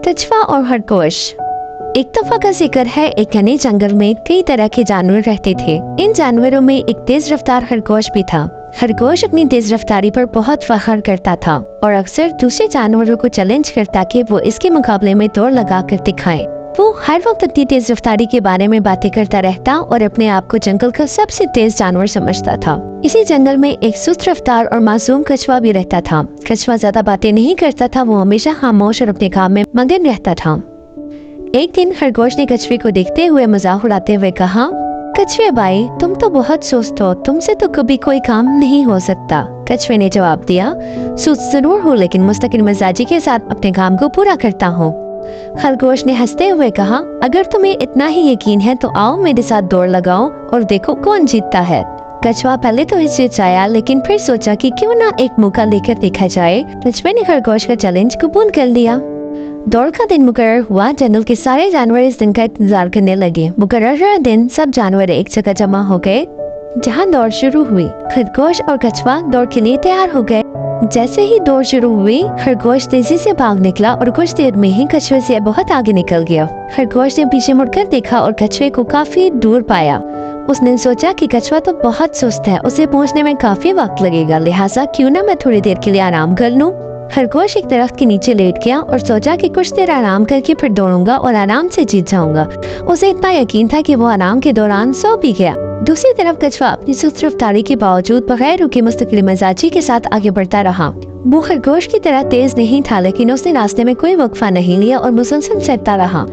कछुआ और खरगोश। एक दफा का जिक्र है, एक घने जंगल में कई तरह के जानवर रहते थे। इन जानवरों में एक तेज रफ्तार खरगोश भी था। खरगोश अपनी तेज रफ्तारी पर बहुत फख्र करता था और अक्सर दूसरे जानवरों को चैलेंज करता कि वो इसके मुकाबले में दौड़ लगा कर दिखाएं। वो हर वक्त अपनी तेज रफ्तारी के बारे में बातें करता रहता और अपने आप को जंगल का सबसे तेज जानवर समझता था। इसी जंगल में एक सुस्त रफ्तार और मासूम कछुआ भी रहता था। कछुआ ज्यादा बातें नहीं करता था, वो हमेशा खामोश और अपने काम में मगन रहता था। एक दिन खरगोश ने कछुए को देखते हुए मजाक उड़ाते हुए कहा, कछुए भाई, तुम तो बहुत सुस्त हो, तुमसे तो कभी कोई काम नहीं हो सकता। कछुए ने जवाब दिया, सुस्त जरूर हो, लेकिन मुस्तकिल मिजाजी के साथ अपने काम को पूरा करता हूँ। खरगोश ने हंसते हुए कहा, अगर तुम्हें इतना ही यकीन है तो आओ मेरे साथ दौड़ लगाओ और देखो कौन जीतता है। कछुआ पहले तो हिचकिचाया, लेकिन फिर सोचा कि क्यों ना एक मौका लेकर देखा जाए। कछुए ने खरगोश का चैलेंज कबूल कर लिया। दौड़ का दिन मुकर्रर हुआ। जंगल के सारे जानवर इस दिन का इंतजार करने लगे। मुकर्रर दिन सब जानवर एक जगह जमा हो गए जहाँ दौड़ शुरू हुई। खरगोश और कछुआ दौड़ के लिए तैयार हो गए। जैसे ही दौड़ शुरू हुई, खरगोश तेजी से भाग निकला और कुछ देर में ही कछुए से बहुत आगे निकल गया। खरगोश ने पीछे मुड़कर देखा और कछुए को काफी दूर पाया। उसने सोचा कि कछुआ तो बहुत सुस्त है, उसे पहुंचने में काफी वक्त लगेगा, लिहाजा क्यों ना मैं थोड़ी देर के लिए आराम कर लूं। खरगोश एक दरख्त के नीचे लेट गया और सोचा कि कुछ देर आराम करके फिर दौड़ूंगा और आराम से जीत जाऊंगा। उसे इतना यकीन था कि वो आराम के दौरान सो भी गया। दूसरी तरफ कछुआ अपनी सुस्त रफ्तारी के बावजूद बगैर रुके मुस्तकिल मिजाजी के साथ आगे बढ़ता रहा। वो खरगोश की तरह तेज नहीं था, लेकिन उसने रास्ते में कोई वक्फा नहीं लिया और मुसलसल चलता रहा।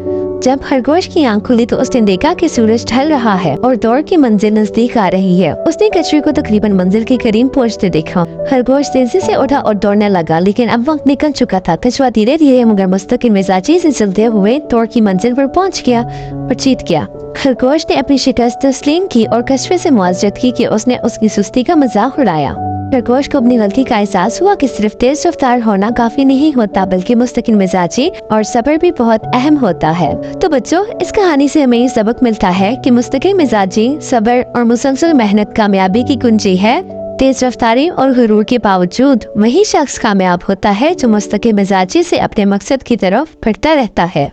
जब खरगोश की आंख खुली तो उसने देखा कि सूरज ढल रहा है और दौड़ की मंजिल नजदीक आ रही है। उसने कछुए को तकरीबन मंजिल के करीब पहुंचते देखा। खरगोश तेजी से उठा और दौड़ने लगा, लेकिन अब वक्त निकल चुका था। कछुआ धीरे धीरे मगर मुस्तकिल मिजाजी से चलते हुए दौड़ की मंजिल पर पहुंच गया और जीत गया। खरगोश ने अपनी शिकस्त तस्लीम की और कछुए से मुआवजत की कि उसने उसकी सुस्ती का मजाक उड़ाया। खरगोश को अपनी गलती का एहसास हुआ कि सिर्फ तेज रफ्तार होना काफी नहीं होता, बल्कि मुस्तकिल मिजाजी और सब्र भी बहुत अहम होता है। तो बच्चों, इस कहानी से हमें ये सबक मिलता है कि मुस्तकिल मिजाजी, सब्र और मुसलसल मेहनत कामयाबी की कुंजी है। तेज रफ्तारी और गुरूर के बावजूद वही शख्स कामयाब होता है जो मुस्तकिल मिजाजी से अपने मकसद की तरफ बढ़ता रहता है।